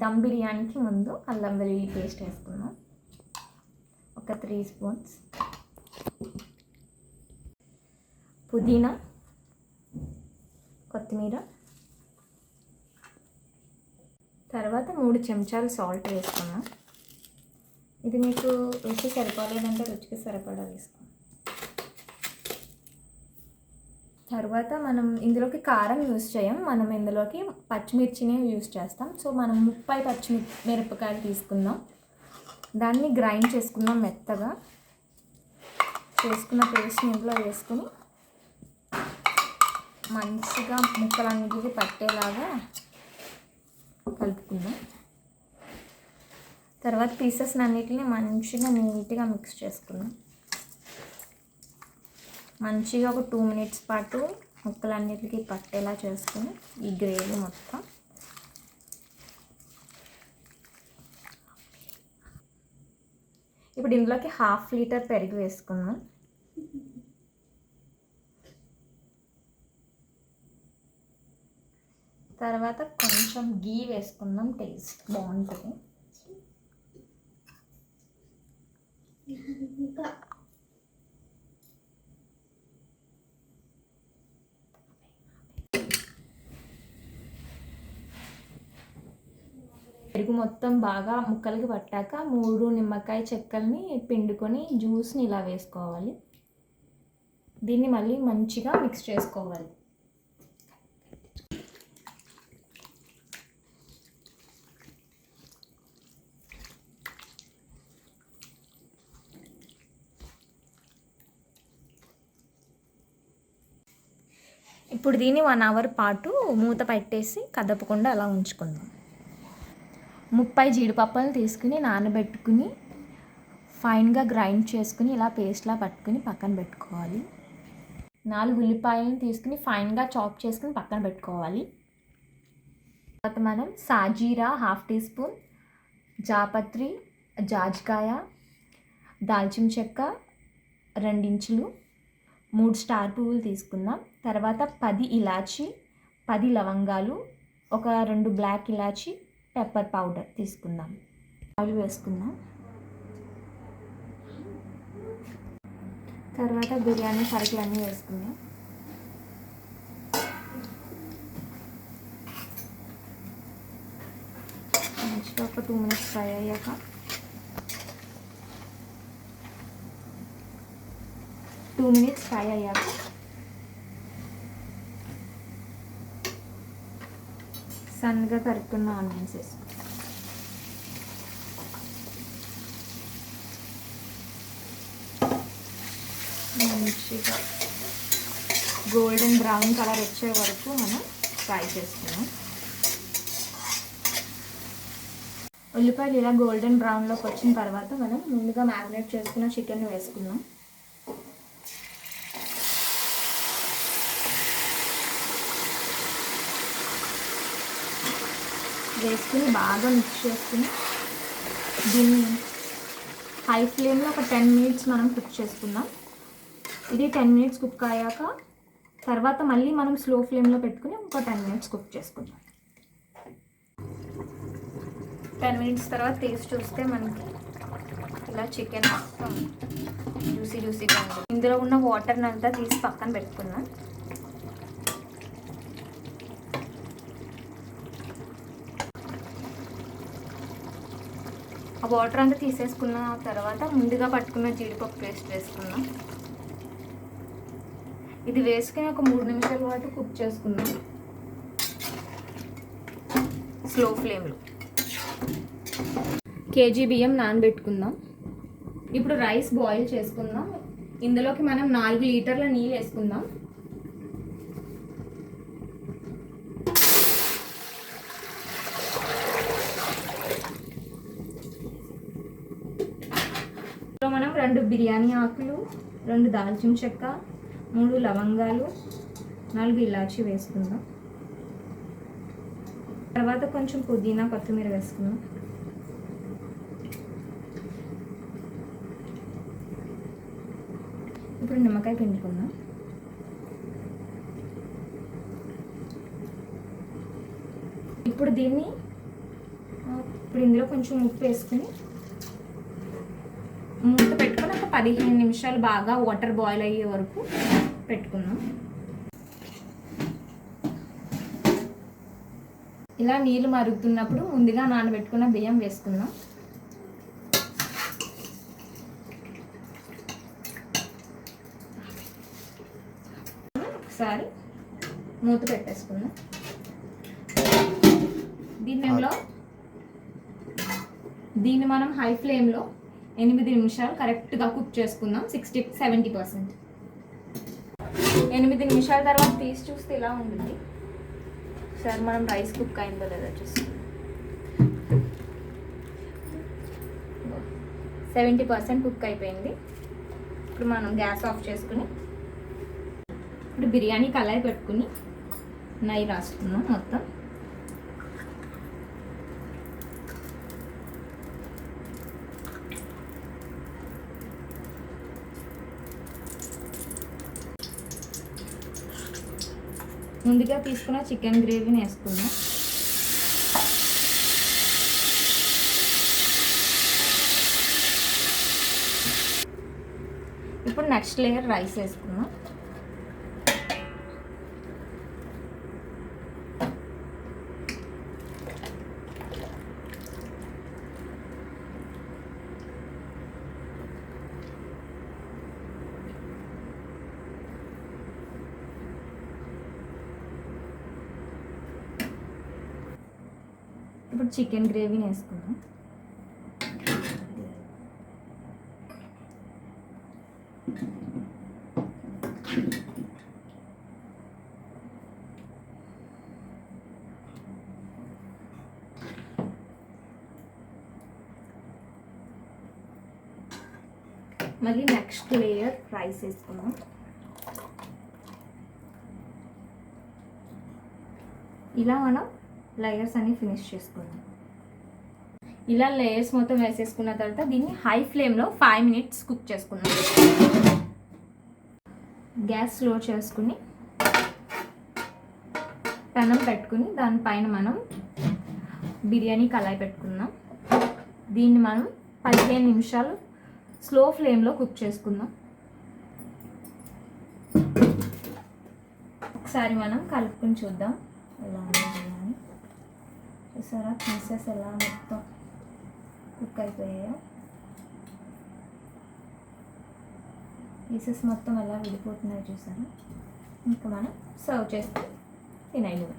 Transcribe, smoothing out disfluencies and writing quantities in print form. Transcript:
దమ్ బిర్యానీకి ముందు అల్లం వెల్లుల్లి పేస్ట్ వేసుకుందాం, ఒక 3 స్పూన్స్. పుదీనా, కొత్తిమీర, తర్వాత 3 చెంచాలు సాల్ట్ వేసుకున్నాం. ఇది మీకు రుచి సరిపోలేదంటే రుచికి సరిపడా వేసుకున్నాం. తర్వాత మనం ఇందులోకి కారం యూజ్ చేయం, మనం ఇందులోకి పచ్చిమిర్చిని యూజ్ చేస్తాం. సో మనం 30 పచ్చిమిరపకాయలు తీసుకుందాం, దాన్ని గ్రైండ్ చేసుకుందాం మెత్తగా. చేసుకున్న పేస్ట్ని ఇందులో వేసుకుని మంచిగా ముక్కలన్నిటికీ పట్టేలాగా కలుపుకుందాం. తర్వాత పీసెస్ అన్నిటిని మంచిగా నీట్గా మిక్స్ చేసుకుందాం. మంచిగా ఒక 2 మినిట్స్ పాటు ముక్కలన్నిటికీ పట్టేలా చేసుకుని ఈ గ్రేవీ మొత్తం ఇప్పుడు ఇందులోకి 1/2 లీటర్ పెరుగు వేసుకుందాం. తర్వాత కొంచెం గీ వేసుకుందాం, టేస్ట్ బాగుంటుంది. పెరుగు మొత్తం బాగా ముక్కలకి పట్టాక 3 నిమ్మకాయ చెక్కల్ని పిండుకొని జ్యూస్ని ఇలా వేసుకోవాలి. దీన్ని మళ్ళీ మంచిగా మిక్స్ చేసుకోవాలి. ఇప్పుడు దీన్ని 1 అవర్ పాటు మూత పెట్టేసి కదపకుండా అలా ఉంచుకుందాం. 30 జీడిపప్పులను తీసుకుని నానబెట్టుకుని ఫైన్గా గ్రైండ్ చేసుకుని ఇలా పేస్ట్లా పట్టుకుని పక్కన పెట్టుకోవాలి. 4 ఉల్లిపాయలను తీసుకుని ఫైన్గా చాప్ చేసుకుని పక్కన పెట్టుకోవాలి. తర్వాత మనం సాజీరా 1/2 టీ స్పూన్, జాపత్రి, జాజికాయ, దాల్చిన చెక్క 2 ఇంచులు, 3 స్టార్ పువ్వులు తీసుకుందాం. తర్వాత 10 ఇలాచి, 10 లవంగాలు, ఒక 2 బ్లాక్ ఇలాచి, పెప్పర్ పౌడర్ తీసుకుందాం. ఆయిల్ వేసుకుందాం. తర్వాత బిర్యానీ సరుకులన్నీ వేసుకుందాం. మంచిగా ఒక 2 మినిట్స్ ఫ్రై అయ్యాక సన్నగా తరుక్కున్న ఆనియన్స్ వేసుకుందాం. మంచిగా గోల్డెన్ బ్రౌన్ కలర్ వచ్చే వరకు మనం ఫ్రై చేసుకున్నాం. ఉల్లిపాయలు ఇలా గోల్డెన్ బ్రౌన్లోకి వచ్చిన తర్వాత మనం ముందుగా మ్యారినేట్ చేసుకున్న చికెన్ వేసుకుందాం. వేసుకుని బాగా మిక్స్ చేసుకుని దీన్ని హై ఫ్లేమ్లో ఒక 10 మినిట్స్ మనం కుక్ చేసుకుందాం. ఇది 10 మినిట్స్ కుక్ అయ్యాక తర్వాత మళ్ళీ మనం స్లో ఫ్లేమ్లో పెట్టుకుని ఇంకో 10 మినిట్స్ కుక్ చేసుకుందాం. 10 మినిట్స్ తర్వాత టేస్ట్ చూస్తే మనకి ఇలా చికెన్ మొత్తం జ్యూసీగా ఉంటుంది. ఇందులో ఉన్న వాటర్ని అంతా తీసి పక్కన పెట్టుకుందాం. ఆ వాటర్ అంతా తీసేసుకున్న తర్వాత ముందుగా పట్టుకున్న జీడిపప్పు పేస్ట్ వేసుకుందాం. ఇది వేసుకుని ఒక 3 నిమిషాల పాటు కుక్ చేసుకుందాం స్లో ఫ్లేమ్లో. కేజీ బియ్యం నానబెట్టుకుందాం. ఇప్పుడు రైస్ బాయిల్ చేసుకుందాం. ఇందులోకి మనం 4 లీటర్ల నీళ్ళు వేసుకుందాం. మనం 2 బిర్యానీ ఆకులు, 2 దాల్చిన చెక్క, 3 లవంగాలు, 4 ఇలాచి వేసుకుందాం. తర్వాత కొంచెం పుదీనా, కొత్తిమీర వేసుకుందాం. ఇప్పుడు నిమ్మకాయ పిండుకుందాం. ఇప్పుడు దీన్ని ఇప్పుడు ఇందులో కొంచెం ఉప్పు వేసుకుని మూత పెట్టుకొని ఒక 15 నిమిషాలు బాగా వాటర్ బాయిల్ అయ్యే వరకు పెట్టుకుందాం. ఇలా నీళ్ళు మరుగుతున్నప్పుడు ముందుగా నానబెట్టుకున్న బియ్యం వేసుకుందాం. ఒకసారి మూత పెట్టేసుకుందాం. దీన్ని మనం హై ఫ్లేమ్లో 8 నిమిషాలు కరెక్ట్గా కుక్ చేసుకుందాం. 60-70%. 8 నిమిషాల తర్వాత తీసి చూస్తే ఇలా ఉంటుంది. ఒకసారి మనం రైస్ కుక్ అయిందో లేదో చూసుకుందాం. 70% కుక్ అయిపోయింది. ఇప్పుడు మనం గ్యాస్ ఆఫ్ చేసుకుని ఇప్పుడు బిర్యానీ కళాయి పెట్టుకుని నెయ్యి రాసుకుందాం మొత్తం. ముందుగా తీసుకున్న చికెన్ గ్రేవీని వేసుకుందాం. ఇప్పుడు నెక్స్ట్ లేయర్ రైస్ వేసుకుందాం. ఇప్పుడు చికెన్ గ్రేవీని వేసుకుందాం. మళ్ళీ నెక్స్ట్ లేయర్ రైస్ వేసుకుందాం. ఇలా మనం లేయర్స్ అన్ని ఫినిష్ చేసుకుందాం. ఇలా లేయర్స్ మొత్తం వేసేసుకున్న తర్వాత దీన్ని హై ఫ్లేమ్లో 5 minutes కుక్ చేసుకుందాం. గ్యాస్ స్లో చేసుకుని పెనం పెట్టుకుని దానిపైన మనం బిర్యానీ కళాయి పెట్టుకుందాం. దీన్ని మనం 15 నిమిషాలు స్లో ఫ్లేమ్లో కుక్ చేసుకుందాం. ఒకసారి మనం కలుపుకొని చూద్దాం ఎలా ఉంది బిర్యానీ. చూసారా పీసెస్ ఎలా మొత్తం కుక్ అయిపోయాయో. పీసెస్ మొత్తం ఎలా విడిపోతున్నాయో చూసారా. ఇంకా మనం సర్వ్ చేస్తే తినేయడమే.